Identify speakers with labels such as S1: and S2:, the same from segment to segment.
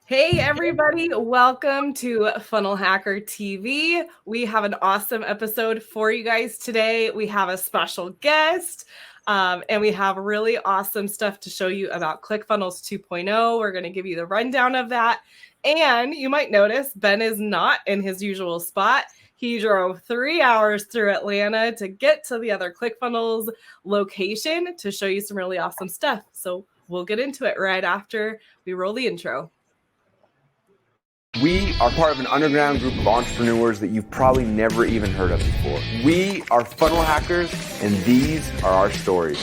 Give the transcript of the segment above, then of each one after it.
S1: Hey everybody, welcome to Funnel Hacker TV. We have an awesome episode for you guys today. We have a special guest and we have really awesome stuff to show you about ClickFunnels 2.0. We're going to give you the rundown of that. And you might notice Ben is not in his usual spot. He drove 3 hours through Atlanta to get to the other ClickFunnels location to show you some really awesome stuff. So we'll get into it right after we roll the intro.
S2: We are part of an underground group of entrepreneurs that you've probably never even heard of before. We are funnel hackers, and these are our stories.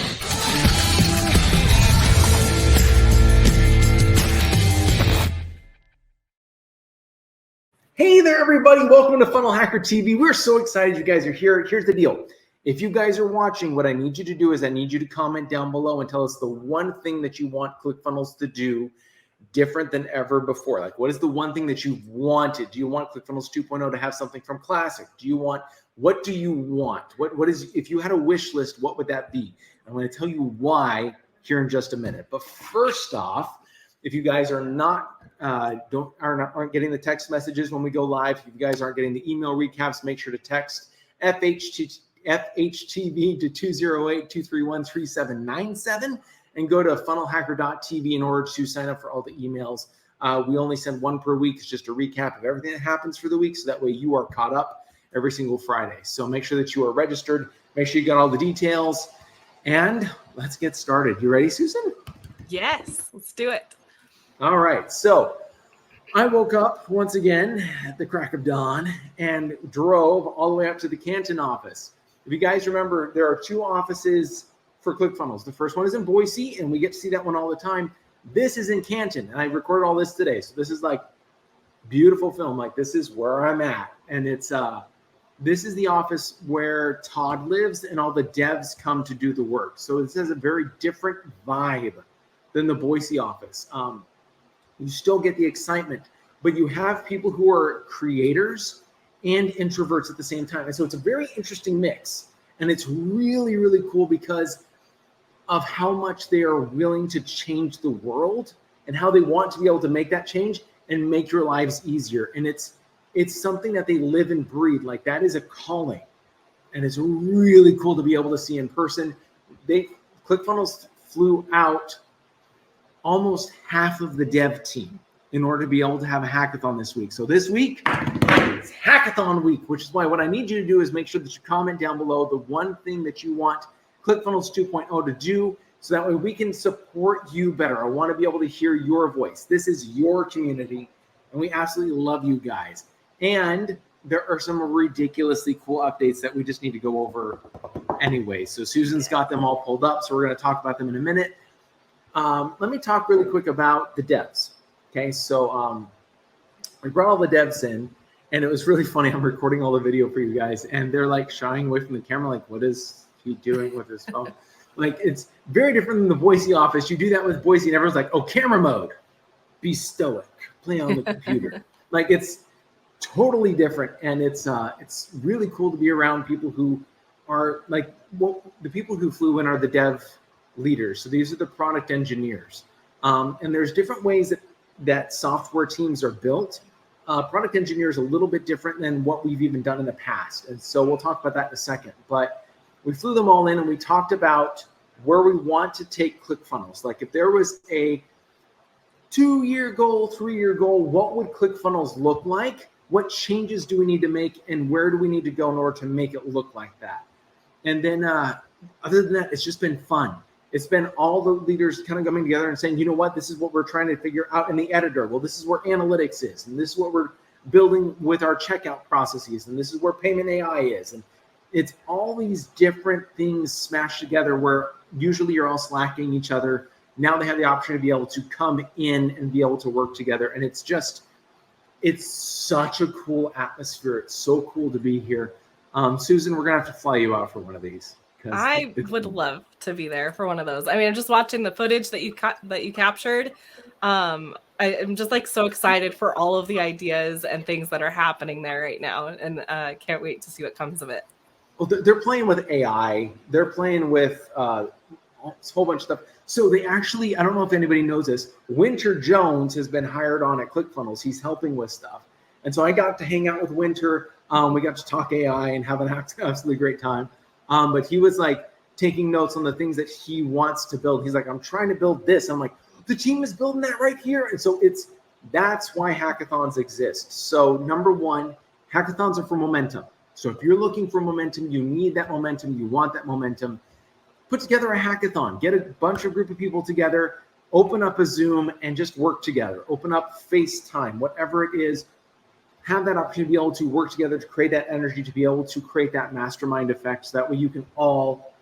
S3: Hey there, everybody. Welcome to Funnel Hacker TV. We're so excited you guys are here. Here's the deal. If you guys are watching, what I need you to do is I need you to comment down below and tell us the one thing that you want ClickFunnels to do different than ever before. Like, what is the one thing that you've wanted? Do you want ClickFunnels 2.0 to have something from Classic? What do you want? What is, if you had a wish list, what would that be? I'm going to tell you why here in just a minute. But first off, if you guys are aren't getting the text messages when we go live, if you guys aren't getting the email recaps, make sure to text FHTV to 208-231-3797 and go to FunnelHacker.TV in order to sign up for all the emails. We only send one per week. It's just a recap of everything that happens for the week, so that way you are caught up every single Friday. So make sure that you are registered. Make sure you got all the details. And let's get started. You ready, Susan?
S1: Yes, let's do it.
S3: All right. So I woke up once again at the crack of dawn and drove all the way up to the Canton office. If you guys remember, there are two offices for ClickFunnels. The first one is in Boise, and we get to see that one all the time. This is in Canton, and I recorded all this today. So this is like beautiful film. Like, this is where I'm at. And it's this is the office where Todd lives and all the devs come to do the work. So this has a very different vibe than the Boise office. You still get the excitement, but you have people who are creators and introverts at the same time. And so it's a very interesting mix. And it's really, really cool because of how much they are willing to change the world and how they want to be able to make that change and make your lives easier. And it's something that they live and breathe. Like, that is a calling. And it's really cool to be able to see in person. ClickFunnels flew out almost half of the dev team in order to be able to have a hackathon this week. So this week, it's Hackathon week, which is why what I need you to do is make sure that you comment down below the one thing that you want ClickFunnels 2.0 to do, so that way we can support you better. I want to be able to hear your voice. This is your community, and we absolutely love you guys. And there are some ridiculously cool updates that we just need to go over anyway. So Susan's got them all pulled up, so we're going to talk about them in a minute. Let me talk really quick about the devs. Okay, so we brought all the devs in, and it was really funny. I'm recording all the video for you guys, and they're like shying away from the camera, like, what is he doing with his phone? Like, it's very different than the Boise office. You do that with Boise, and everyone's like, oh, camera mode, be stoic, play on the computer. Like, it's totally different, and it's really cool to be around people who are like, well, the people who flew in are the dev leaders. So these are the product engineers, and there's different ways that software teams are built. Product engineer is a little bit different than what we've even done in the past, and so we'll talk about that in a second. But we flew them all in, and we talked about where we want to take ClickFunnels. Like, if there was a 2-year goal, 3-year goal, what would ClickFunnels look like? What changes do we need to make, and where do we need to go in order to make it look like that? And then other than that, it's just been fun. It's been all the leaders kind of coming together and saying, you know what, this is what we're trying to figure out in the editor. Well, this is where analytics is, and this is what we're building with our checkout processes, and this is where payment AI is. And it's all these different things smashed together where usually you're all slacking each other. Now they have the option to be able to come in and be able to work together. And it's such a cool atmosphere. It's so cool to be here. Susan, we're going to have to fly you out for one of these.
S1: I would love to be there for one of those. I mean, I'm just watching the footage that you captured. I'm just like so excited for all of the ideas and things that are happening there right now, and can't wait to see what comes of it.
S3: Well, they're playing with AI. They're playing with a whole bunch of stuff. So they actually, I don't know if anybody knows this, Winter Jones has been hired on at ClickFunnels. He's helping with stuff. And so I got to hang out with Winter. We got to talk AI and have an absolutely great time. But he was like taking notes on the things that he wants to build. He's like, I'm trying to build this. I'm like, the team is building that right here. And so that's why hackathons exist. So number one, hackathons are for momentum. So if you're looking for momentum, you need that momentum, you want that momentum, put together a hackathon, get a group of people together, open up a Zoom and just work together, open up FaceTime, whatever it is, have that opportunity to be able to work together to create that energy, to be able to create that mastermind effect. So that way you can all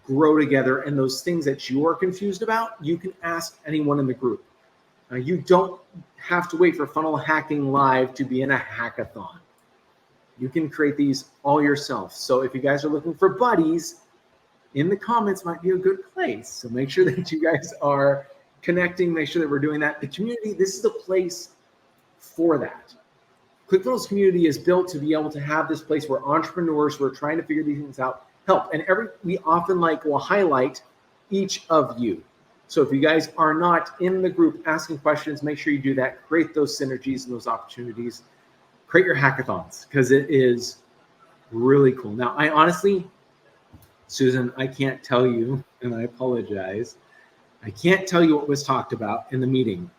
S3: grow together, and those things that you are confused about, you can ask anyone in the group. You don't have to wait for Funnel Hacking Live to be in a hackathon. You can create these all yourself. So if you guys are looking for buddies, in the comments might be a good place. So make sure that you guys are connecting, make sure that we're doing that. The community, this is the place for that. ClickFunnels community is built to be able to have this place where entrepreneurs who are trying to figure these things out help. And we often will highlight each of you. So if you guys are not in the group asking questions, make sure you do that. Create those synergies and those opportunities. Create your hackathons, because it is really cool. Now, I honestly, Susan, I can't tell you, and I apologize, I can't tell you what was talked about in the meeting.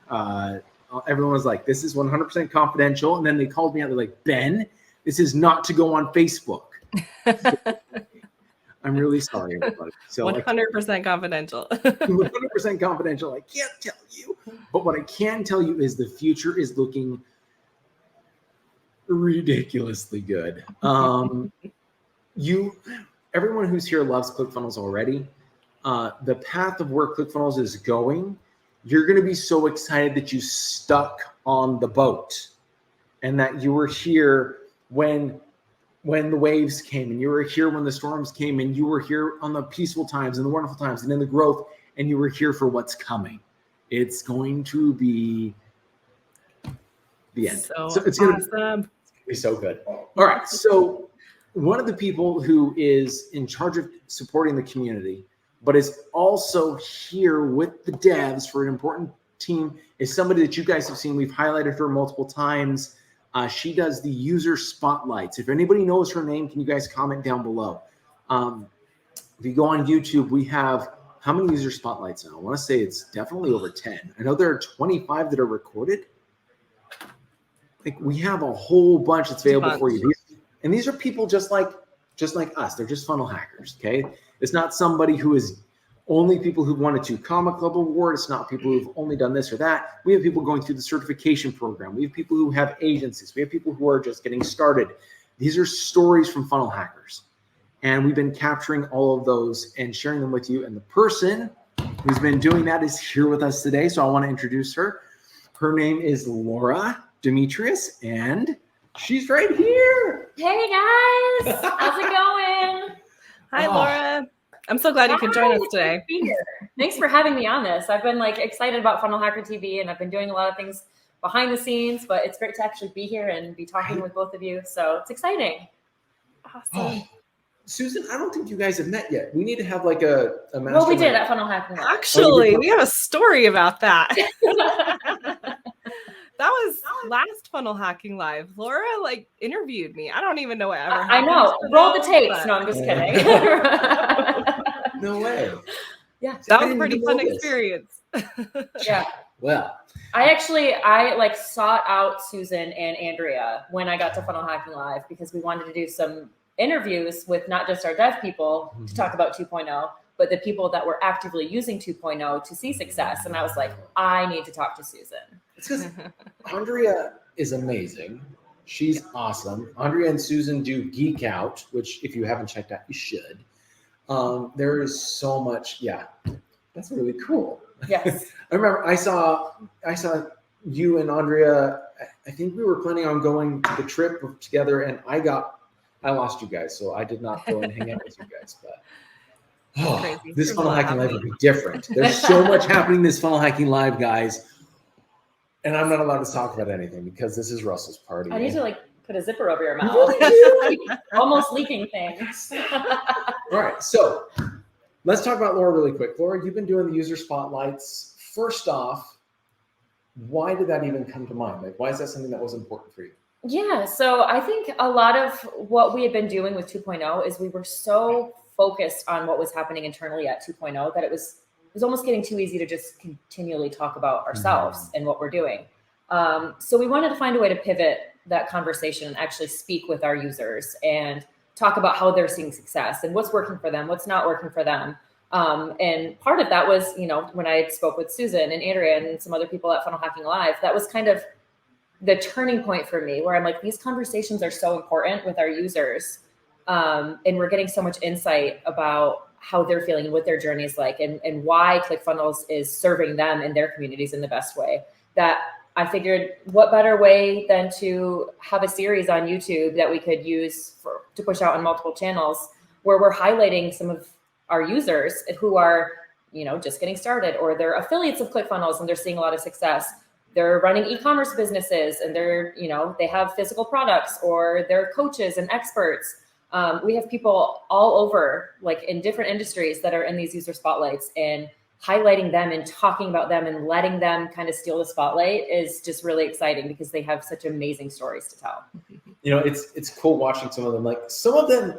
S3: Everyone was like, this is 100% confidential. And then they called me out. They're like, Ben, this is not to go on Facebook. I'm really sorry, everybody. So
S1: 100% confidential.
S3: 100% confidential. I can't tell you. But what I can tell you is the future is looking ridiculously good. Everyone who's here loves ClickFunnels already. The path of where ClickFunnels is going, you're going to be so excited that you stuck on the boat and that you were here when the waves came, and you were here when the storms came, and you were here on the peaceful times and the wonderful times and in the growth, and you were here for what's coming. It's going to be the end. So it's going to be so good. All right. So one of the people who is in charge of supporting the community, but is also here with the devs for an important team, is somebody that you guys have seen. We've highlighted her multiple times. She does the user spotlights. If anybody knows her name, can you guys comment down below? If you go on YouTube, we have how many user spotlights now? I want to say it's definitely over 10. I know there are 25 that are recorded. We have a whole bunch that's available for you. And these are people just like us. They're just funnel hackers, okay? It's not somebody who is only people who've won a 2 Comma Club award. It's not people who've only done this or that. We have people going through the certification program. We have people who have agencies. We have people who are just getting started. These are stories from funnel hackers. And we've been capturing all of those and sharing them with you. And the person who's been doing that is here with us today. So I want to introduce her. Her name is Laura Demetrious, and she's right here.
S4: Hey guys, how's it going?
S1: Hi, Laura. I'm so glad you could join us today.
S4: Be here. Thanks for having me on this. I've been excited about FunnelHacker TV, and I've been doing a lot of things behind the scenes, but it's great to actually be here and be talking with both of you. So it's exciting.
S1: Awesome.
S3: Susan, I don't think you guys have met yet. We need to have a mastermind.
S4: Well, we did at Funnel Hacking.
S1: Actually, we have a story about that. That was last Funnel Hacking Live. Laura interviewed me. I don't even know what ever happened.
S4: I know. Roll the tapes. No, I'm just kidding.
S3: No way.
S4: Yeah.
S1: That was a pretty fun experience.
S4: Yeah.
S3: Well,
S4: I sought out Susan and Andrea when I got to Funnel Hacking Live, because we wanted to do some interviews with not just our dev people to talk about 2.0, but the people that were actively using 2.0 to see success. And I was like, I need to talk to Susan.
S3: It's because Andrea is amazing. She's awesome. Andrea and Susan do Geek Out, which if you haven't checked out, you should. There is so much. Yeah, that's really cool.
S4: Yes.
S3: I remember I saw you and Andrea. I think we were planning on going to the trip together, and I lost you guys, so I did not go and hang out with you guys. But this Funnel Hacking Live will be different. There's so much happening this Funnel Hacking Live, guys. And I'm not allowed to talk about anything because this is Russell's party.
S4: I need to put a zipper over your mouth. Almost leaking things.
S3: All right. So let's talk about Laura really quick. Laura, you've been doing the user spotlights. First off, why did that even come to mind? Like, why is that something that was important for you?
S4: Yeah, so I think a lot of what we had been doing with 2.0 is we were so focused on what was happening internally at 2.0 that it was almost getting too easy to just continually talk about ourselves and what we're doing. So we wanted to find a way to pivot that conversation and actually speak with our users and talk about how they're seeing success and what's working for them, what's not working for them. And part of that was, when I spoke with Susan and Andrea and some other people at Funnel Hacking Live, that was kind of the turning point for me, where I'm like, these conversations are so important with our users. And we're getting so much insight about how they're feeling and what their journey is like, and why ClickFunnels is serving them and their communities in the best way, that I figured what better way than to have a series on YouTube that we could use to push out on multiple channels, where we're highlighting some of our users who are, just getting started, or they're affiliates of ClickFunnels and they're seeing a lot of success. They're running e-commerce businesses and they're, they have physical products, or they're coaches and experts. We have people all over, like in different industries, that are in these user spotlights, and highlighting them and talking about them and letting them kind of steal the spotlight is just really exciting, because they have such amazing stories to tell.
S3: It's cool watching some of them. Like, some of them,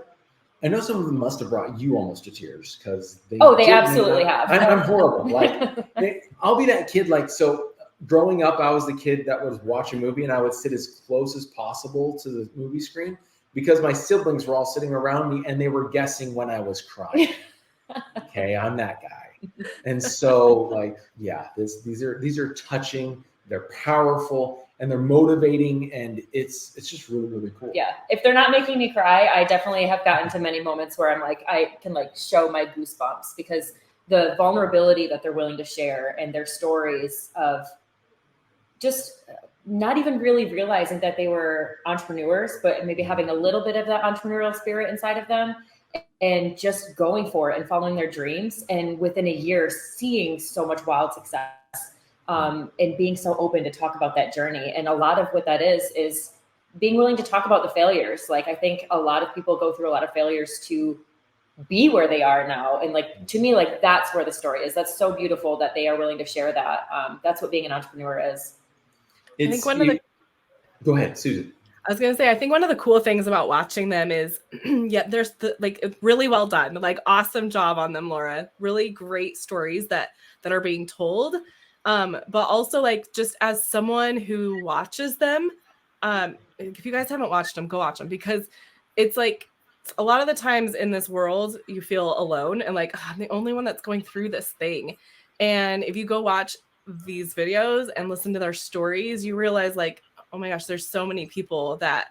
S3: I know some of them must have brought you almost to tears, because they
S4: absolutely have.
S3: I'm horrible. Like, I'll be that kid. Like, so growing up, I was the kid that would watch a movie and I would sit as close as possible to the movie screen, because my siblings were all sitting around me and they were guessing when I was crying. Okay, I'm that guy. And so, like, yeah, these are touching, they're powerful, and they're motivating, and it's just really, really cool.
S4: Yeah, if they're not making me cry, I definitely have gotten to many moments where I'm like, I can like show my goosebumps, because the vulnerability that they're willing to share and their stories of just not even really realizing that they were entrepreneurs, but maybe having a little bit of that entrepreneurial spirit inside of them, and just going for it and following their dreams. And within a year, seeing so much wild success, and being so open to talk about that journey. And a lot of what that is being willing to talk about the failures. Like, I think a lot of people go through a lot of failures to be where they are now. And like, to me, like, that's where the story is. That's so beautiful that they are willing to share that. That's what being an entrepreneur is.
S3: Go ahead, Susan.
S1: I was going to say, I think one of the cool things about watching them is, there's really well done, like, awesome job on them, Laura. Really great stories that are being told. But also, like, just as someone who watches them, if you guys haven't watched them, go watch them, because it's like, a lot of the times in this world, you feel alone and like, I'm the only one that's going through this thing. And if you go watch these videos and listen to their stories, you realize, like, oh my gosh, there's so many people that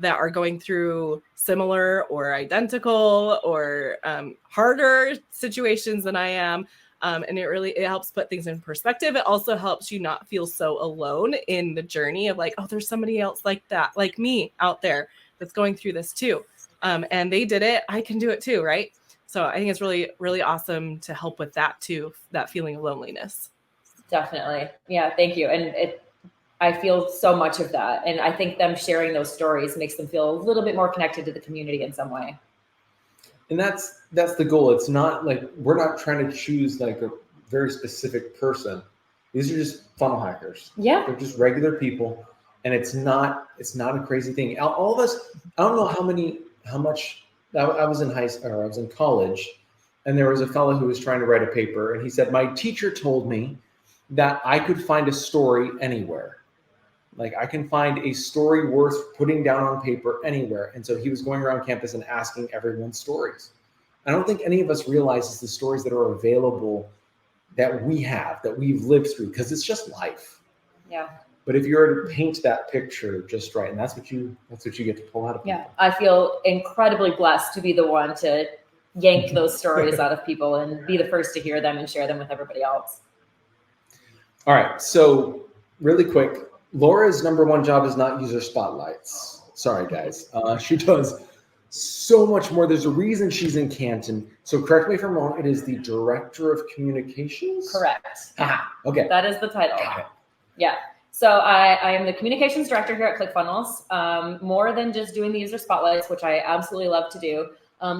S1: are going through similar or identical or harder situations than I am. And it helps put things in perspective. It also helps you not feel so alone in the journey of like, oh, there's somebody else like that, like me out there that's going through this too. And they did it. I can do it too, right? So I think it's really, really awesome to help with that too, that feeling of loneliness.
S4: Definitely. Yeah, thank you. And I feel so much of that. And I think them sharing those stories makes them feel a little bit more connected to the community in some way.
S3: And that's the goal. It's not like, we're not trying to choose like a very specific person. These are just funnel hackers.
S4: Yeah.
S3: They're just regular people. And it's not a crazy thing. All of us, I don't know how much, I was in college, and there was a fellow who was trying to write a paper, and he said, my teacher told me that I could find a story anywhere. Like, I can find a story worth putting down on paper anywhere. And so he was going around campus and asking everyone stories. I don't think any of us realizes the stories that are available that we have, that we've lived through, because it's just life.
S4: Yeah.
S3: But if you were to paint that picture just right, and that's what you get to pull out of people.
S4: Yeah, I feel incredibly blessed to be the one to yank those stories out of people and be the first to hear them and share them with everybody else.
S3: All right, so really quick, Laura's number one job is not user spotlights. Sorry, guys. She does so much more. There's a reason she's in Canton. So correct me if I'm wrong. It is the Director of Communications?
S4: Correct.
S3: Okay.
S4: That is the title.
S3: Got it.
S4: Yeah. So I am the Communications Director here at ClickFunnels. More than just doing the user spotlights, which I absolutely love to do.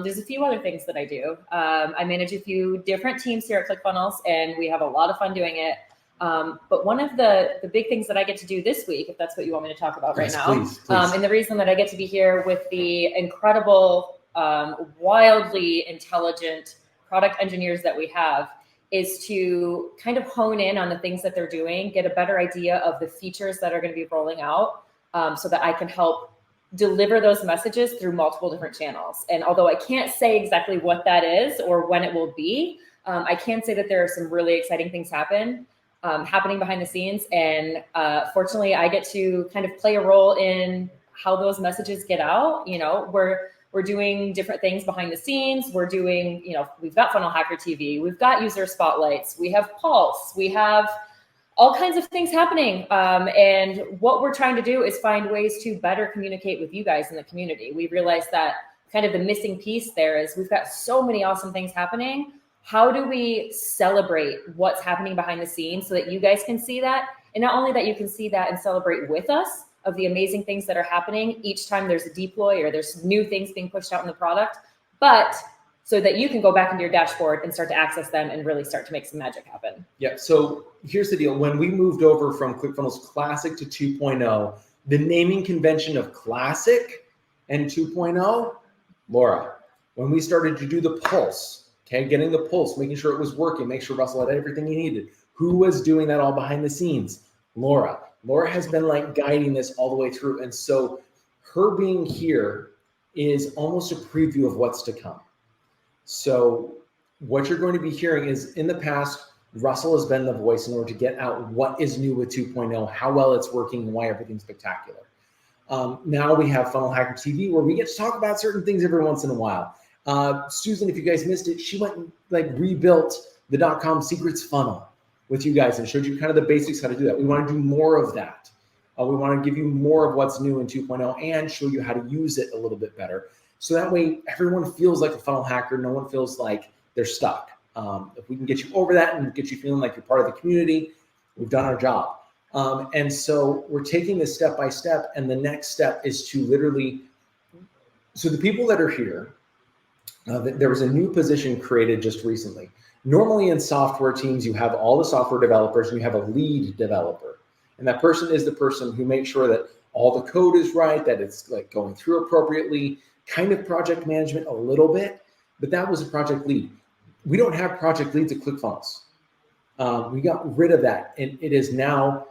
S4: There's a few other things that I do. I manage a few different teams here at ClickFunnels, and we have a lot of fun doing it. But one of the big things that I get to do this week, if that's what you want me to talk about right now,
S3: please.
S4: And the reason that I get to be here with the incredible, wildly intelligent product engineers that we have is to kind of hone in on the things that they're doing, get a better idea of the features that are going to be rolling out, so that I can help deliver those messages through multiple different channels. And although I can't say exactly what that is or when it will be, I can say that there are some really exciting things happening behind the scenes. And fortunately, I get to kind of play a role in how those messages get out. You know, we're doing different things behind the scenes. We're doing, you know, we've got FunnelHacker TV, we've got user spotlights, we have Pulse, we have all kinds of things happening. And what we're trying to do is find ways to better communicate with you guys in the community. We realized that kind of the missing piece there is we've got so many awesome things happening. How do we celebrate what's happening behind the scenes so that you guys can see that? And not only that you can see that and celebrate with us of the amazing things that are happening each time there's a deploy or there's new things being pushed out in the product, but so that you can go back into your dashboard and start to access them and really start to make some magic happen.
S3: Yeah, so here's the deal. When we moved over from ClickFunnels Classic to 2.0, the naming convention of Classic and 2.0, Laura, when we started to do the pulse, okay, getting the pulse, making sure it was working, make sure Russell had everything he needed. Who was doing that all behind the scenes? Laura. Laura has been like guiding this all the way through. And so her being here is almost a preview of what's to come. So what you're going to be hearing is in the past, Russell has been the voice in order to get out what is new with 2.0, how well it's working, and why everything's spectacular. Now we have FunnelHacker TV, where we get to talk about certain things every once in a while. Susan, if you guys missed it, she went and like rebuilt the .com secrets funnel with you guys and showed you kind of the basics how to do that. We want to do more of that. We want to give you more of what's new in 2.0 and show you how to use it a little bit better. So that way everyone feels like a funnel hacker. No one feels like they're stuck. If we can get you over that and get you feeling like you're part of the community, we've done our job. And so we're taking this step by step. And the next step is to literally, so the people that are here, there was a new position created just recently. Normally in software teams, you have all the software developers and you have a lead developer. And that person is the person who makes sure that all the code is right, that it's like going through appropriately, kind of project management a little bit, but that was a project lead. We don't have project leads at ClickFunnels. We got rid of that. And it is now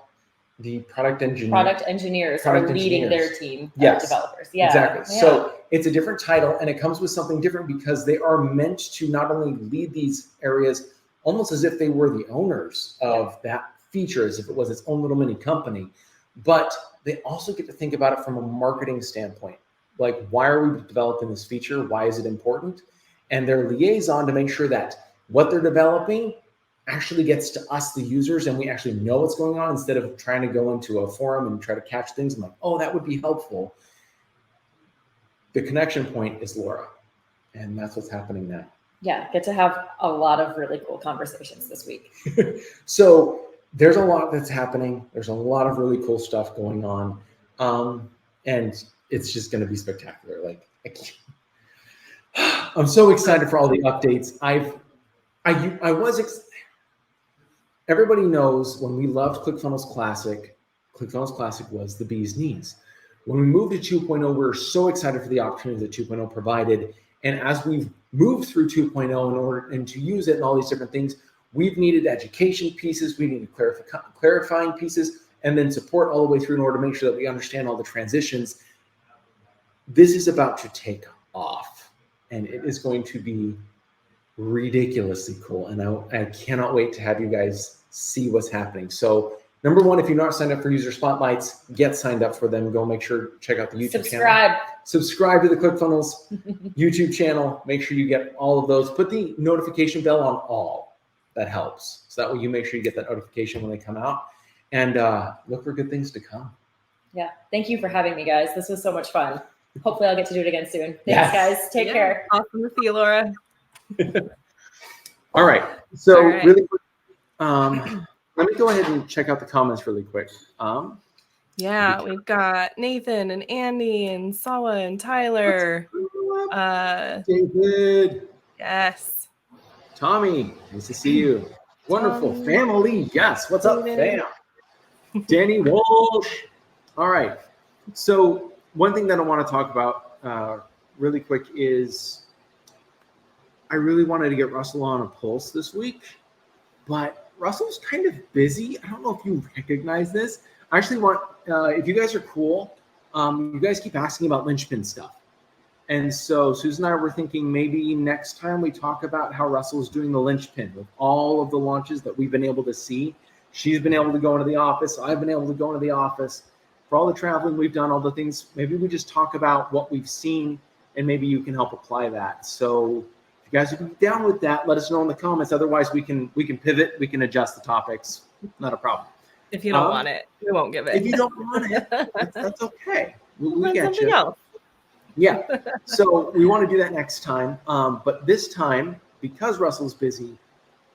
S3: the product engineer.
S4: Product engineers are leading their team of developers. Yeah,
S3: exactly.
S4: Yeah.
S3: So it's a different title and it comes with something different because they are meant to not only lead these areas almost as if they were the owners of that feature, as if it was its own little mini company, but they also get to think about it from a marketing standpoint. Like, why are we developing this feature? Why is it important? And their liaison to make sure that what they're developing actually gets to us, the users, and we actually know what's going on instead of trying to go into a forum and try to catch things. I'm like, oh, that would be helpful. The connection point is Laura, and that's what's happening now.
S4: Yeah, get to have a lot of really cool conversations this week.
S3: So there's a lot that's happening. There's a lot of really cool stuff going on. And it's just going to be spectacular. Like, I'm so excited for all the updates. Everybody knows when we loved ClickFunnels Classic was the bee's knees. When we moved to 2.0, we were so excited for the opportunity that 2.0 provided. And as we've moved through 2.0 in order and to use it and all these different things, we've needed education pieces, we needed clarifying pieces, and then support all the way through in order to make sure that we understand all the transitions. This is about to take off, and it is going to be ridiculously cool. And I cannot wait to have you guys see what's happening. So number one, if you're not signed up for user spotlights, get signed up for them. Go make sure, check out the YouTube channel. Subscribe to the ClickFunnels YouTube channel. Make sure you get all of those. Put the notification bell on all. That helps. So that way you make sure you get that notification when they come out. And look for good things to come.
S4: Yeah. Thank you for having me, guys. This was so much fun. Hopefully I'll get to do it again soon. Thanks, guys. Take care.
S1: Awesome to see you, Laura.
S3: All right. So really quick, let me go ahead and check out the comments really quick.
S1: Yeah, we've got Nathan and Andy and Sawa and Tyler. up?
S3: David.
S1: Yes.
S3: Tommy, nice to see you. Wonderful.
S1: Tommy.
S3: Family, yes. What's up,
S1: David.
S3: fam? Danny Walsh. All right. So one thing that I want to talk about really quick is I really wanted to get Russell on a pulse this week, but Russell's kind of busy. I don't know if you recognize this. I actually want, if you guys are cool, you guys keep asking about linchpin stuff. And so Susan and I were thinking maybe next time we talk about how Russell's doing the linchpin with all of the launches that we've been able to see. She's been able to go into the office. I've been able to go into the office. For all the traveling we've done, all the things, maybe we just talk about what we've seen and maybe you can help apply that. So if you guys would be down with that, let us know in the comments. Otherwise, we can pivot, we can adjust the topics. Not a problem.
S1: If you don't want it, we won't give it.
S3: If you don't want it, that's okay. We get
S1: something
S3: you.
S1: else.
S3: Yeah. So we want to do that next time. But this time, because Russell's busy,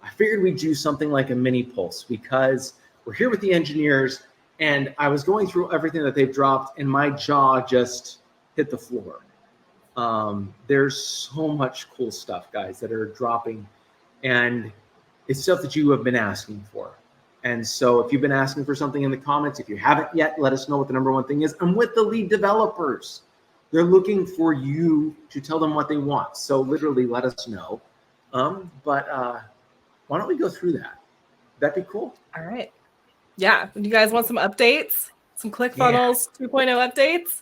S3: I figured we'd do something like a mini pulse because we're here with the engineers and I was going through everything that they've dropped and my jaw just hit the floor. There's so much cool stuff, guys, that are dropping and it's stuff that you have been asking for. And so if you've been asking for something in the comments, if you haven't yet, let us know what the number one thing is. I'm with the lead developers. They're looking for you to tell them what they want. So literally let us know. But why don't we go through that? That'd be cool.
S1: All right. Yeah. Do you guys want some updates? Some ClickFunnels 2.0 updates?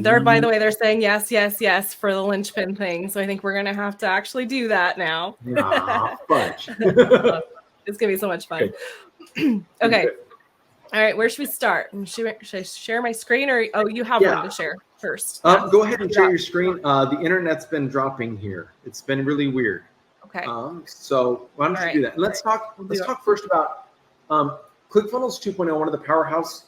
S1: They're, by the way, they're saying yes, yes, yes for the linchpin thing. So I think we're going to have to actually do that now.
S3: Fudge.
S1: It's going to be so much fun. Okay. All right. Where should we start? Should I share my screen or, oh, you have one to share first.
S3: Go ahead and share your screen. The internet's been dropping here. It's been really weird.
S1: Okay.
S3: So why don't you do that? And let's talk first about ClickFunnels 2.0. One of the powerhouse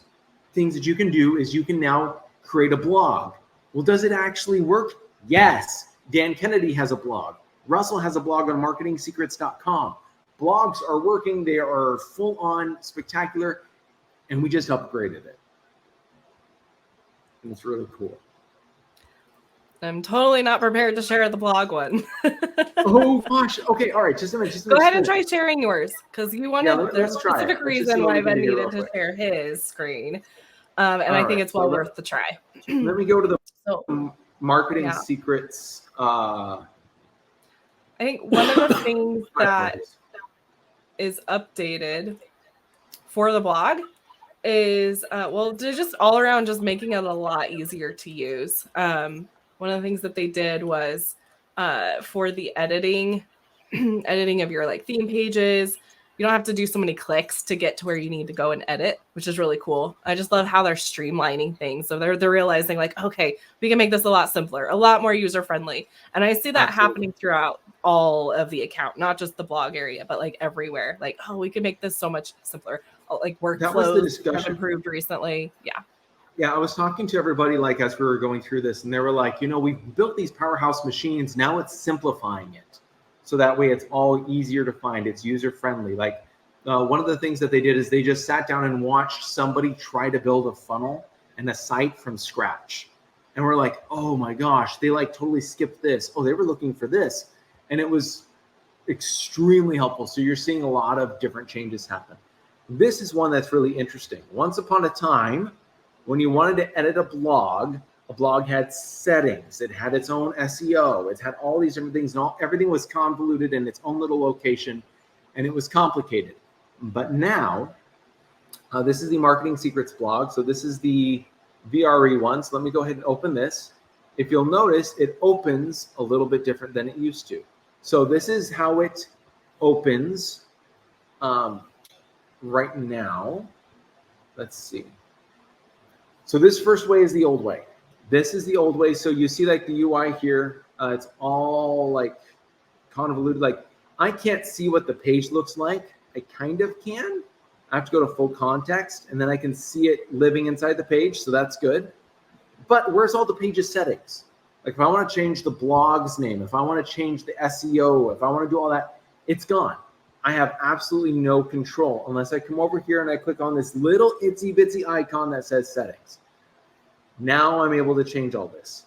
S3: things that you can do is you can now create a blog. Well, does it actually work? Yes. Dan Kennedy has a blog. Russell has a blog on marketingsecrets.com. Blogs are working. They are full on spectacular. And we just upgraded it. And it's really cool.
S1: I'm totally not prepared to share the blog one.
S3: Oh gosh. Okay. All right. Just a minute.
S1: Go ahead and try sharing yours because you wanted. There's a specific reason why Ben needed to share his screen, and I think it's well worth the try.
S3: Let me go to the marketing secrets.
S1: I think one of the things that is updated for the blog is well, they're just all around just making it a lot easier to use. One of the things that they did was for the editing of your like theme pages, you don't have to do so many clicks to get to where you need to go and edit, which is really cool. I just love how they're streamlining things. So they're realizing like, okay, we can make this a lot simpler, a lot more user friendly. And I see that happening throughout all of the account, not just the blog area, but like everywhere. Like, oh, we can make this so much simpler. Like workflows have improved recently.
S3: Yeah, I was talking to everybody like as we were going through this, and they were like, you know, we've built these powerhouse machines. Now it's simplifying it. So that way it's all easier to find. It's user friendly. Like one of the things that they did is they just sat down and watched somebody try to build a funnel and a site from scratch. And we're like, oh my gosh, they like totally skipped this. Oh, they were looking for this. And it was extremely helpful. So you're seeing a lot of different changes happen. This is one that's really interesting. Once upon a time, when you wanted to edit a blog had settings. It had its own SEO. It had all these different things, and everything was convoluted in its own little location, and it was complicated. But now, this is the Marketing Secrets blog. So this is the VRE one. So let me go ahead and open this. If you'll notice, it opens a little bit different than it used to. So this is how it opens right now. Let's see. So this first way is the old way. This is the old way. So you see like the UI here, it's all like convoluted. Like I can't see what the page looks like. I kind of can. I have to go to full context and then I can see it living inside the page. So that's good. But where's all the page's settings? Like if I want to change the blog's name, if I want to change the SEO, if I want to do all that, it's gone. I have absolutely no control unless I come over here and I click on this little itsy bitsy icon that says settings. Now I'm able to change all this.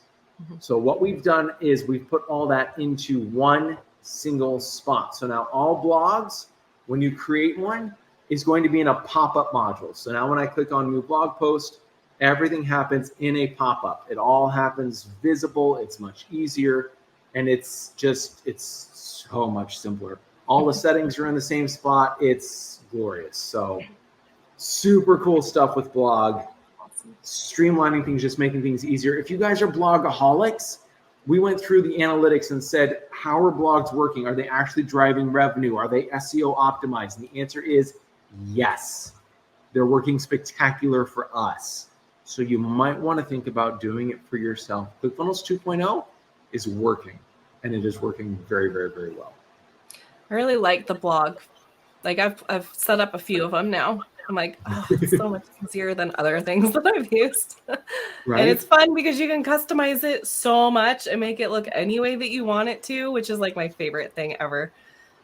S3: So what we've done is we've put all that into one single spot. So now all blogs, when you create one, is going to be in a pop-up module. So now when I click on new blog post, everything happens in a pop-up. It all happens visible. It's much easier. And it's so much simpler. All the settings are in the same spot. It's glorious. So super cool stuff with blog. Streamlining things, just making things easier. If you guys are blogaholics, we went through the analytics and said, how are blogs working? Are they actually driving revenue? Are they SEO optimized? And the answer is yes. They're working spectacular for us. So you might want to think about doing it for yourself. ClickFunnels 2.0 is working, and it is working very, very, very well.
S1: I really like the blog. Like I've set up a few of them now. I'm like, oh, it's so much easier than other things that I've used.
S3: Right?
S1: And it's fun because you can customize it so much and make it look any way that you want it to, which is like my favorite thing ever.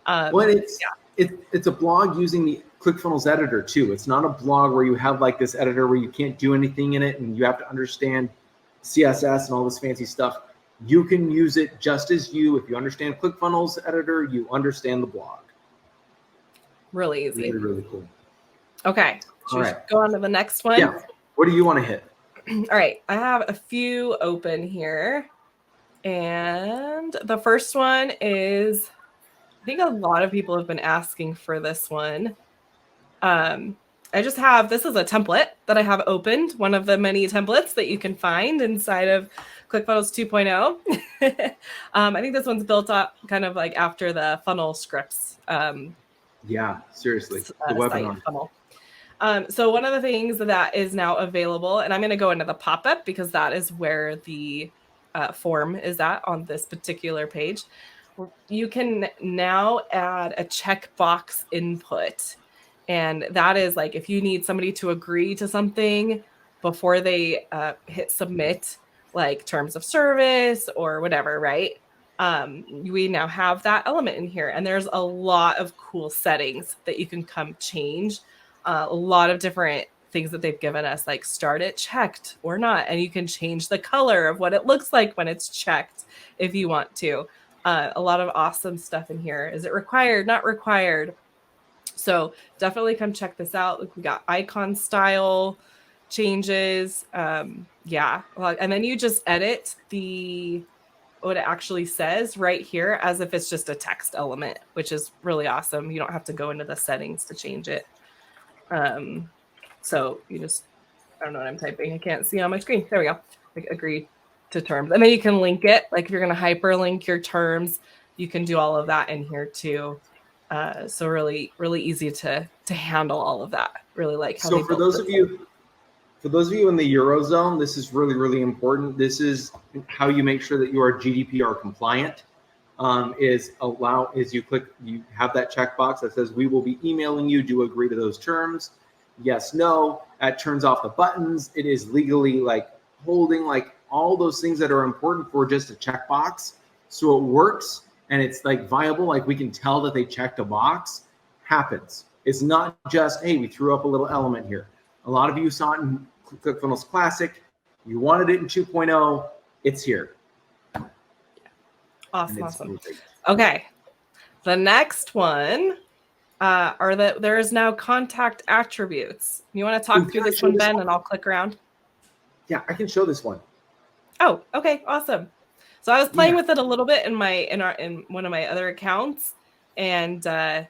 S3: Well, it's a blog using the ClickFunnels editor too. It's not a blog where you have like this editor where you can't do anything in it and you have to understand CSS and all this fancy stuff. You can use it just as if you understand ClickFunnels editor, you understand the blog.
S1: Really easy.
S3: Really, really cool.
S1: Okay. Should we go on to the next one?
S3: Yeah. What do you want to hit?
S1: All right. I have a few open here. And the first one is, I think a lot of people have been asking for this one. I just have, this is a template that I have opened, one of the many templates that you can find inside of ClickFunnels 2.0. I think this one's built up kind of like after the funnel scripts.
S3: Yeah, seriously. The webinar.
S1: Funnel. So one of the things that is now available, and I'm going to go into the pop-up because that is where the form is at on this particular page. You can now add a checkbox input. And that is like if you need somebody to agree to something before they hit submit, like terms of service or whatever, right? We now have that element in here. And there's a lot of cool settings that you can come change. A lot of different things that they've given us, like start it checked or not. And you can change the color of what it looks like when it's checked if you want to. A lot of awesome stuff in here. Is it required? Not required. So definitely come check this out. Look, we got icon style changes. Yeah. And then you just edit what it actually says right here as if it's just a text element, which is really awesome. You don't have to go into the settings to change it. So you just, I don't know what I'm typing. I can't see on my screen. There we go. Like agree to terms. And then you can link it. Like if you're going to hyperlink your terms, you can do all of that in here too. So really, really easy to handle all of that. Really like how.
S3: So for those of you in the Eurozone, this is really, really important. This is how you make sure that you are GDPR compliant. You have that checkbox that says we will be emailing you. Do agree to those terms? Yes, no. That turns off the buttons. It is legally like holding like all those things that are important for just a checkbox. So it works. And it's like viable, like we can tell that they checked a box, happens. It's not just, hey, we threw up a little element here. A lot of you saw it in ClickFunnels Classic. You wanted it in 2.0, it's here.
S1: Awesome. Okay. The next one there is now contact attributes. You want to talk through this one, Ben, and I'll click around?
S3: Yeah, I can show this one.
S1: Oh, okay, awesome. So I was playing with it a little bit in one of my other accounts, and I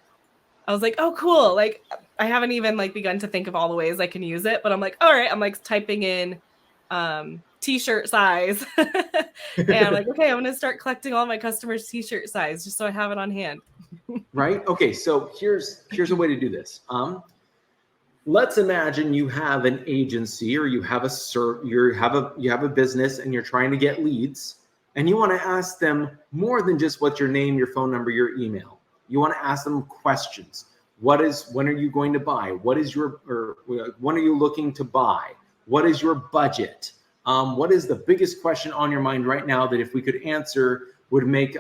S1: was like, oh, cool. Like I haven't even like begun to think of all the ways I can use it, but I'm like, all right, I'm like typing in t-shirt size. And I'm like, okay, I'm going to start collecting all my customers' t-shirt size just so I have it on hand.
S3: Right. Okay. So here's a way to do this. Let's imagine you have an agency or you have a business and you're trying to get leads. And you want to ask them more than just what's your name, your phone number, your email. You want to ask them questions. When are you going to buy? When are you looking to buy? What is your budget? What is the biggest question on your mind right now that if we could answer would make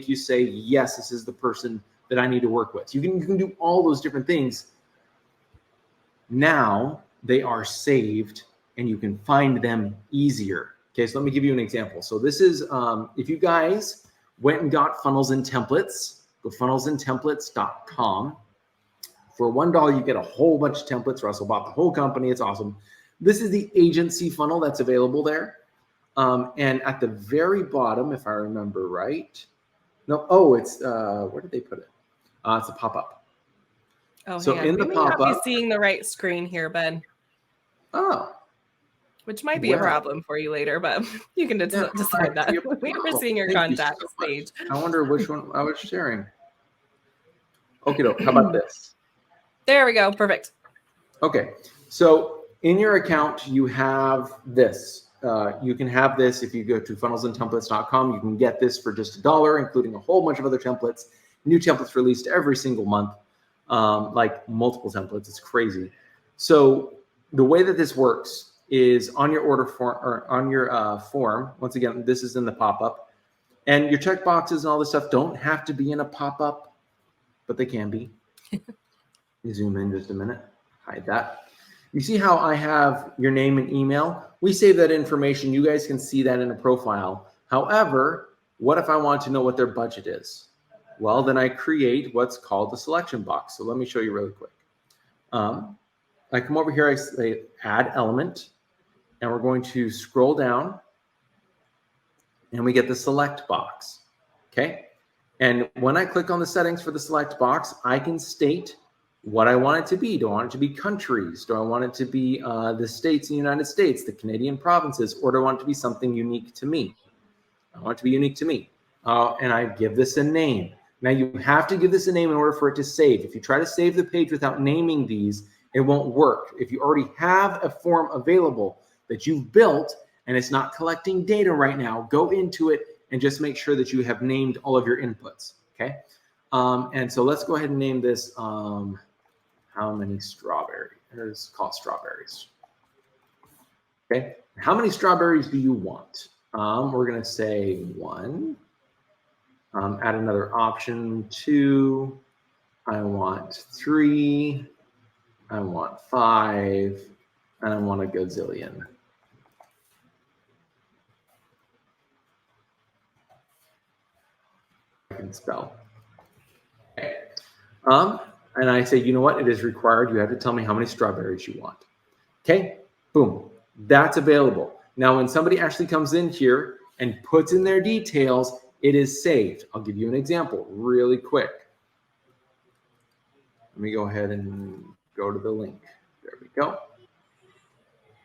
S3: you say, yes, this is the person that I need to work with? You can do all those different things. Now they are saved and you can find them easier. Okay, so let me give you an example. So this is, if you guys went and got funnels and templates, go funnelsandtemplates.com. For $1, you get a whole bunch of templates. Russell bought the whole company. It's awesome. This is the agency funnel that's available there. And at the very bottom, if I remember right, no, oh, it's, where did they put it? It's a pop-up.
S1: Oh,
S3: so
S1: hang on.
S3: in the
S1: we may not be
S3: pop-up,
S1: seeing the right screen here, Ben.
S3: Oh.
S1: Which might be a problem for you later, but you can decide that. We were seeing your contact page.
S3: I wonder which one I was sharing. Okay, how about this?
S1: There we go. Perfect.
S3: Okay, so in your account, you have this. You can have this if you go to funnelsandtemplates.com. You can get this for just $1, including a whole bunch of other templates. New templates released every single month, like multiple templates. It's crazy. So the way that this works is on your order form, or on your form. Once again, this is in the pop-up, and your check boxes and all this stuff don't have to be in a pop-up, but they can be. You zoom in just a minute, hide that. You see how I have your name and email? We save that information. You guys can see that in a profile. However, what if I want to know what their budget is? Well, then I create what's called the selection box. So let me show you really quick. I come over here, I say add element, and we're going to scroll down, and we get the select box, okay? And when I click on the settings for the select box, I can state what I want it to be. Do I want it to be countries? Do I want it to be the states in the United States, the Canadian provinces, or do I want it to be something unique to me? I want it to be unique to me. And I give this a name. Now you have to give this a name in order for it to save. If you try to save the page without naming these, it won't work. If you already have a form available that you've built and it's not collecting data right now, go into it and just make sure that you have named all of your inputs, okay? And so let's go ahead and name this, how many strawberries? Let's call it strawberries. Okay, how many strawberries do you want? We're gonna say 1. Add another option, 2. I want 3. I want 5. And I want a gazillion. I can spell. Okay. And I say, you know what? It is required. You have to tell me how many strawberries you want. Okay, boom. That's available. Now, when somebody actually comes in here and puts in their details, it is saved. I'll give you an example really quick. Let me go ahead and go to the link. There we go.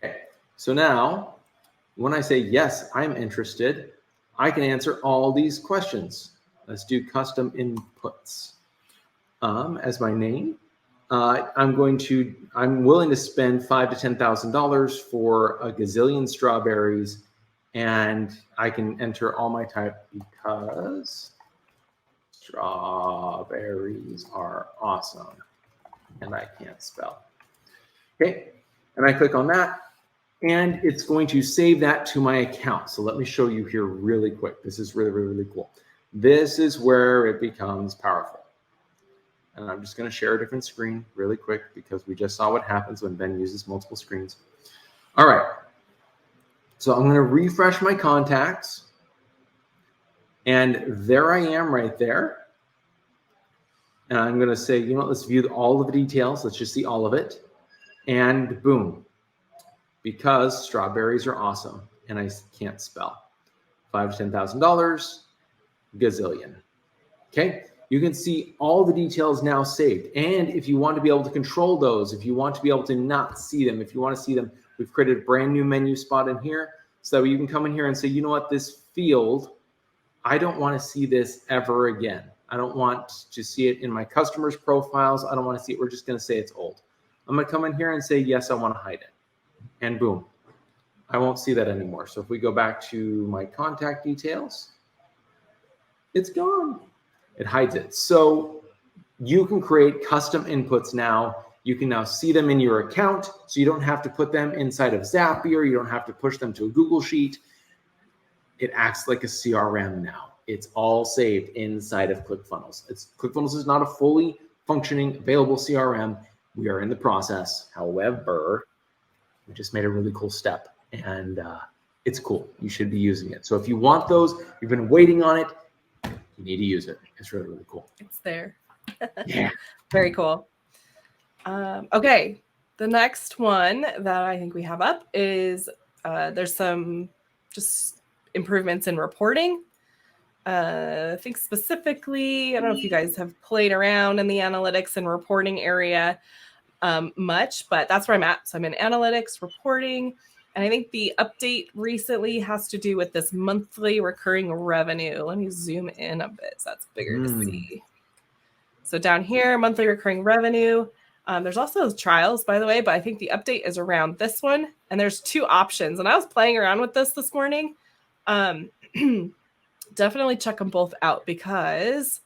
S3: Okay, so now when I say, yes, I'm interested, I can answer all these questions. Let's do custom inputs. As my name, I'm willing to spend $5,000 to $10,000 for a gazillion strawberries, and I can enter all my type because strawberries are awesome, and I can't spell. Okay, and I click on that, and it's going to save that to my account. So let me show you here really quick. This is really, really, really cool. This is where it becomes powerful. And I'm just going to share a different screen really quick because we just saw what happens when Ben uses multiple screens. All right. So I'm going to refresh my contacts. And there I am right there. And I'm going to say, you know what, let's view all of the details. Let's just see all of it. And boom. Because strawberries are awesome and I can't spell. $5,000 to $10,000, gazillion. Okay. You can see all the details now saved. And if you want to be able to control those, if you want to be able to not see them, if you want to see them, we've created a brand new menu spot in here so that you can come in here and say, you know what, this field, I don't want to see this ever again. I don't want to see it in my customers' profiles. I don't want to see it. We're just going to say it's old. I'm going to come in here and say, yes, I want to hide it. And boom, I won't see that anymore. So if we go back to my contact details, it's gone. It hides it. So you can create custom inputs now. You can now see them in your account. So you don't have to put them inside of Zapier. You don't have to push them to a Google Sheet. It acts like a CRM now. It's all saved inside of ClickFunnels. ClickFunnels is not a fully functioning, available CRM. We are in the process. However, we just made a really cool step. And It's cool. You should be using it. So if you want those, you've been waiting on it, you need to use it. It's really, really cool.
S1: It's there.
S3: Yeah.
S1: Very cool. Okay. The next one that I think we have up is there's some just improvements in reporting. I think specifically, I don't know if you guys have played around in the analytics and reporting area much, but that's where I'm at. So I'm in analytics, reporting, and I think the update recently has to do with this monthly recurring revenue. Let me zoom in a bit so that's bigger to see. So down here, monthly recurring revenue. There's also trials, by the way, but I think the update is around this one. And there's two options. And I was playing around with this morning. Definitely check them both out, because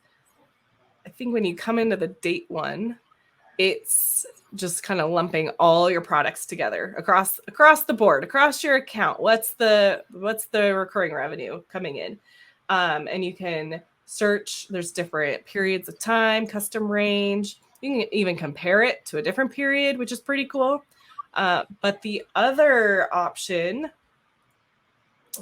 S1: I think when you come into the date one, it's just kind of lumping all your products together across the board, across your account. What's the recurring revenue coming in? And you can search. There's different periods of time, custom range. You can even compare it to a different period, which is pretty cool. But the other option,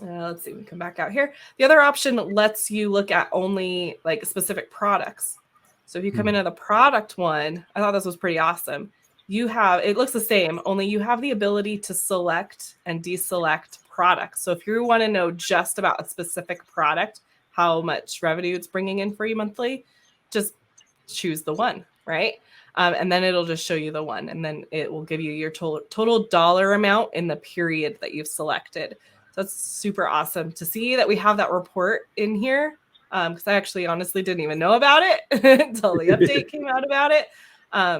S1: let's see, we come back out here. The other option lets you look at only like specific products. So if you come into the product one, I thought this was pretty awesome. It looks the same, only you have the ability to select and deselect products. So if you want to know just about a specific product, how much revenue it's bringing in for you monthly, just choose the one, right? And then it'll just show you the one, and then it will give you your total dollar amount in the period that you've selected. So that's super awesome to see that we have that report in here, because I actually honestly didn't even know about it until the update came out about it.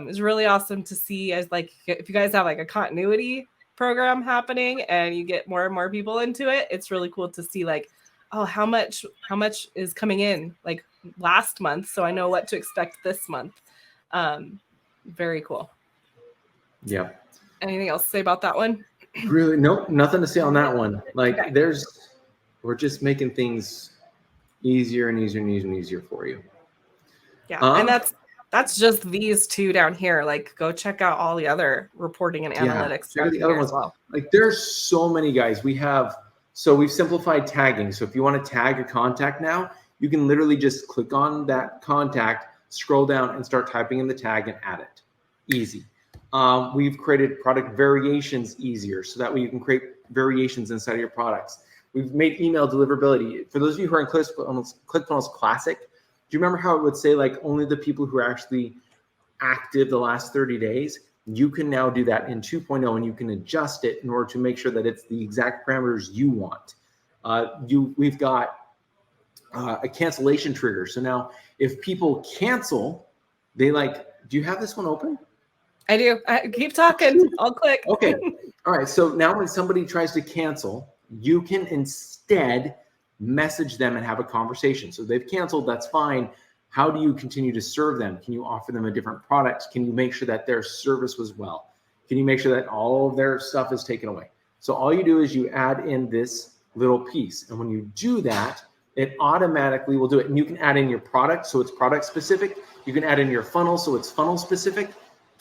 S1: It's really awesome to see, as like if you guys have like a continuity program happening and you get more and more people into it, it's really cool to see like, oh, how much is coming in like last month, so I know what to expect this month. Very cool.
S3: Yeah.
S1: Anything else to say about that one?
S3: Really, nope, nothing to say on that one. Like we're just making things easier and easier and easier and easier for you.
S1: Yeah, and that's just these two down here. Like, go check out all the other reporting and analytics.
S3: Check out the other ones.
S1: Well.
S3: Like, there's so many, guys. We've simplified tagging. So if you want to tag a contact now, you can literally just click on that contact, scroll down, and start typing in the tag and add it. Easy. We've created product variations easier, so that way you can create variations inside of your products. We've made email deliverability. For those of you who are in ClickFunnels Classic, do you remember how it would say like only the people who are actually active the last 30 days? You can now do that in 2.0, and you can adjust it in order to make sure that it's the exact parameters you want. We've got a cancellation trigger. So now if people cancel, do you have this one open?
S1: I do. Keep talking. I'll click.
S3: Okay. All right. So now when somebody tries to cancel, you can instead message them and have a conversation. So they've canceled, that's fine. How do you continue to serve them? Can you offer them a different product? Can you make sure that their service was well? Can you make sure that all of their stuff is taken away? So all you do is you add in this little piece. And when you do that, it automatically will do it. And you can add in your product, so it's product specific. You can add in your funnel, so it's funnel specific.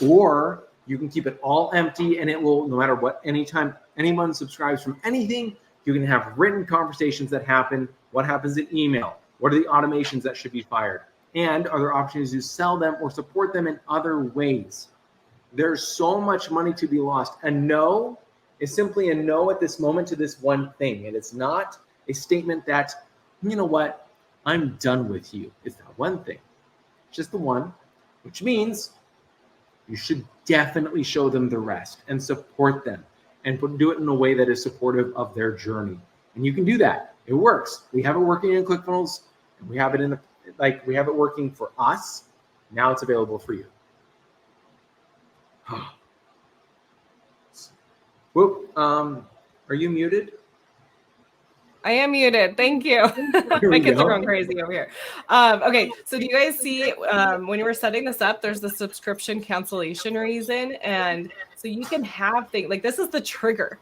S3: Or you can keep it all empty, and it will, no matter what, anytime anyone subscribes from anything, you can have written conversations that happen. What happens in email? What are the automations that should be fired? And are there opportunities to sell them or support them in other ways? There's so much money to be lost. A no is simply a no at this moment to this one thing. And it's not a statement that, you know what, I'm done with you. It's that one thing, just the one, which means you should definitely show them the rest and support them and do it in a way that is supportive of their journey. And you can do that. It works. We have it working in ClickFunnels. And we have it we have it working for us. Now it's available for you. Whoop. Are you muted?
S1: I am muted. Thank you. My kids are going crazy over here. Okay, so do you guys see when you were setting this up, there's the subscription cancellation reason. And so you can have things like this is the trigger.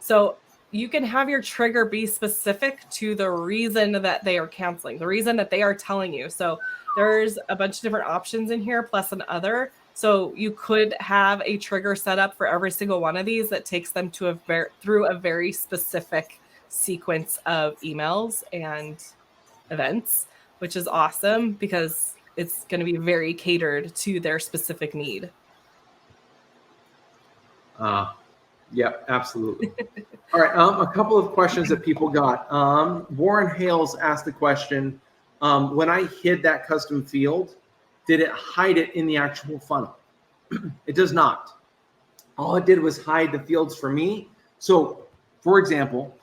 S1: So you can have your trigger be specific to the reason that they are canceling, the reason that they are telling you. So there's a bunch of different options in here, plus an other. So you could have a trigger set up for every single one of these that takes them to through a very specific sequence of emails and events, which is awesome because it's going to be very catered to their specific need.
S3: Yeah, absolutely. All right. A couple of questions that people got. Warren Hales asked the question, when I hid that custom field, did it hide it in the actual funnel? It does not. All it did was hide the fields for me. So, for example,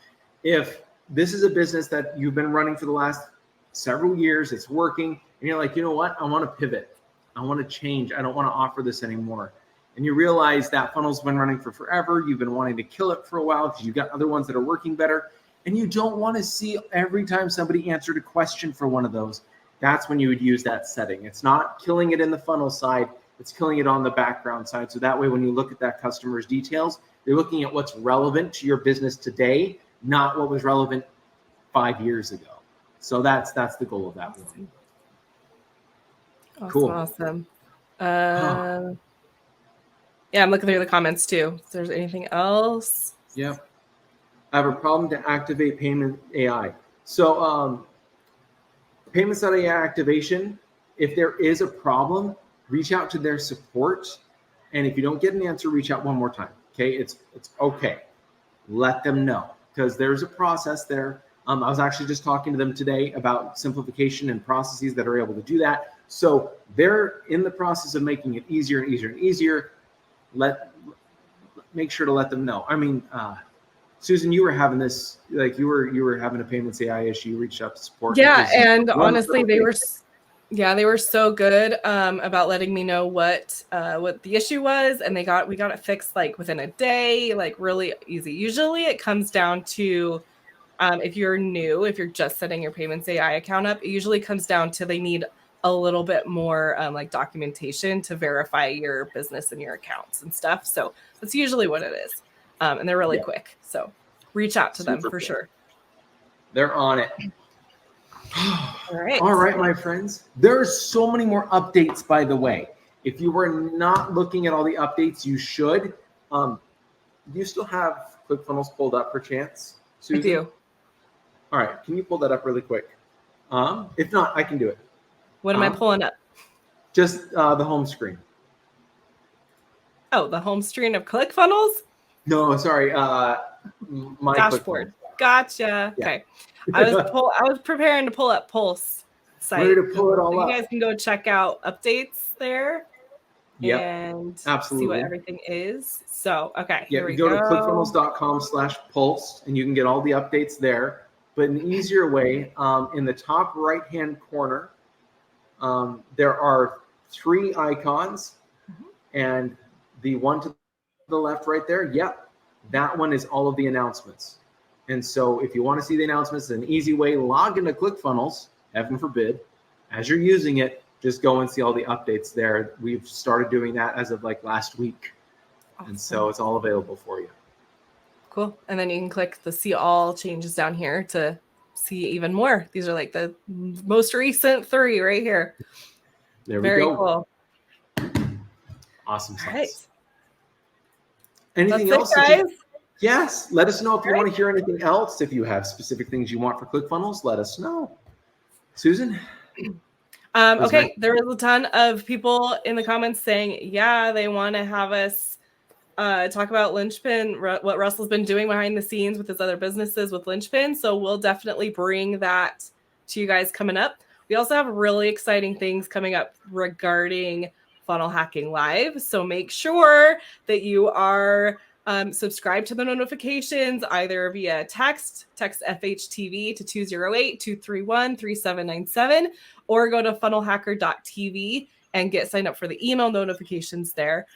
S3: if this is a business that you've been running for the last several years, it's working, and you're like, you know what? I want to pivot. I want to change. I don't want to offer this anymore. And you realize that funnel's been running for forever. You've been wanting to kill it for a while because you've got other ones that are working better. And you don't want to see every time somebody answered a question for one of those. That's when you would use that setting. It's not killing it in the funnel side. It's killing it on the background side. So that way, when you look at that customer's details, you're looking at what's relevant to your business today, not what was relevant 5 years ago. So that's the goal of that one.
S1: Awesome,
S3: Cool.
S1: Awesome. Yeah, I'm looking through the comments too. If there's anything else.
S3: Yeah. I have a problem to activate payment AI. So payments.ai activation, if there is a problem, reach out to their support. And if you don't get an answer, reach out one more time. Okay. It's okay. Let them know, because there's a process there. I was actually just talking to them today about simplification and processes that are able to do that. So they're in the process of making it easier and easier and easier. Make sure to let them know. I mean, Susan, you were having this, like you were having a payments AI issue. You reached out to support.
S1: Yeah, and honestly, they were so good about letting me know what the issue was, and we got it fixed like within a day, like really easy. Usually, it comes down to if you're new, if you're just setting your payments AI account up, it usually comes down to they need a little bit more like documentation to verify your business and your accounts and stuff. So that's usually what it is. And they're really quick. So reach out to them for sure.
S3: They're on it.
S1: All right,
S3: my friends. There's so many more updates, by the way. If you were not looking at all the updates, you should. Do you still have ClickFunnels pulled up perchance, Susan?
S1: I do.
S3: All right. Can you pull that up really quick? If not, I can do it.
S1: What am I pulling up?
S3: Just the home screen.
S1: Oh, the home screen of ClickFunnels?
S3: No, sorry. My
S1: dashboard. Gotcha. Yeah. Okay. I was preparing to pull up Pulse site.
S3: Ready to pull it all up.
S1: You guys can go check out updates there.
S3: Yep.
S1: And
S3: absolutely
S1: see what everything is. So, okay.
S3: Yeah, you go to clickfunnels.com/pulse and you can get all the updates there. But an easier way, in the top right-hand corner, there are 3 icons, and the one to the left right there, that one is all of the announcements. And so if you want to see the announcements, an easy way, log into ClickFunnels, heaven forbid, as you're using it, just go and see all the updates there. We've started doing that as of like last week. Awesome. And so it's all available for you.
S1: Cool. And then you can click the see all changes down here to see even more. These are like the most recent 3 right here.
S3: There we
S1: Very
S3: go.
S1: Cool.
S3: Awesome.
S1: All right.
S3: Anything
S1: That's
S3: else?
S1: It, guys?
S3: Yes. Let us know if you want to hear anything else. If you have specific things you want for ClickFunnels, let us know. Susan?
S1: Okay. There was a ton of people in the comments saying, yeah, they want to have us talk about Linchpin, what Russell's been doing behind the scenes with his other businesses with Linchpin. So we'll definitely bring that to you guys coming up. We also have really exciting things coming up regarding Funnel Hacking Live. So make sure that you are subscribed to the notifications either via text FHTV to 208-231-3797, or go to FunnelHackerTV and get signed up for the email notifications there.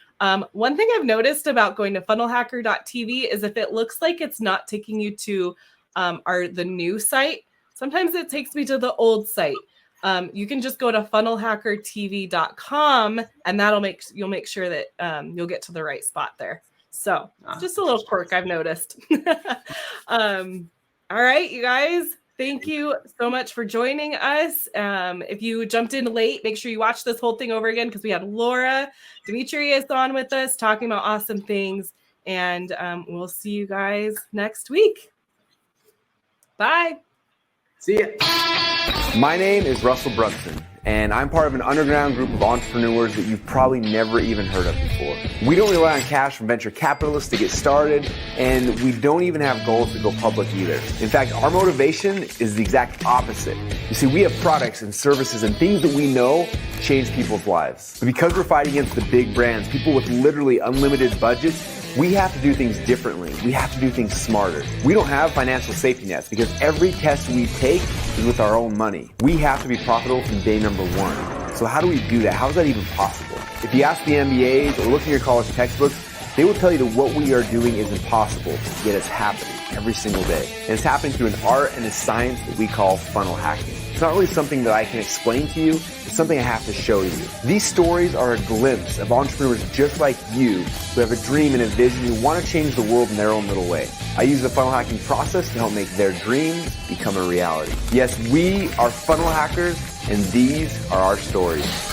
S1: One thing I've noticed about going to FunnelHacker.tv is if it looks like it's not taking you to the new site, sometimes it takes me to the old site. You can just go to FunnelHackerTV.com and you'll make sure that you'll get to the right spot there. So just a little quirk I've noticed. All right, you guys. Thank you so much for joining us. If you jumped in late, make sure you watch this whole thing over again because we had Laura Demetrious on with us talking about awesome things. And we'll see you guys next week. Bye.
S3: See ya.
S2: My name is Russell Brunson, and I'm part of an underground group of entrepreneurs that you've probably never even heard of before. We don't rely on cash from venture capitalists to get started, and we don't even have goals to go public either. In fact, our motivation is the exact opposite. You see, we have products and services and things that we know change people's lives. But because we're fighting against the big brands, people with literally unlimited budgets, we have to do things differently. We have to do things smarter. We don't have financial safety nets because every test we take is with our own money. We have to be profitable from day number one. So how do we do that? How is that even possible? If you ask the MBAs or look in your college textbooks, they will tell you that what we are doing is impossible, yet it's happening every single day. And it's happening through an art and a science that we call funnel hacking. It's not really something that I can explain to you, it's something I have to show you. These stories are a glimpse of entrepreneurs just like you who have a dream and a vision who want to change the world in their own little way. I use the funnel hacking process to help make their dreams become a reality. Yes, we are funnel hackers, and these are our stories.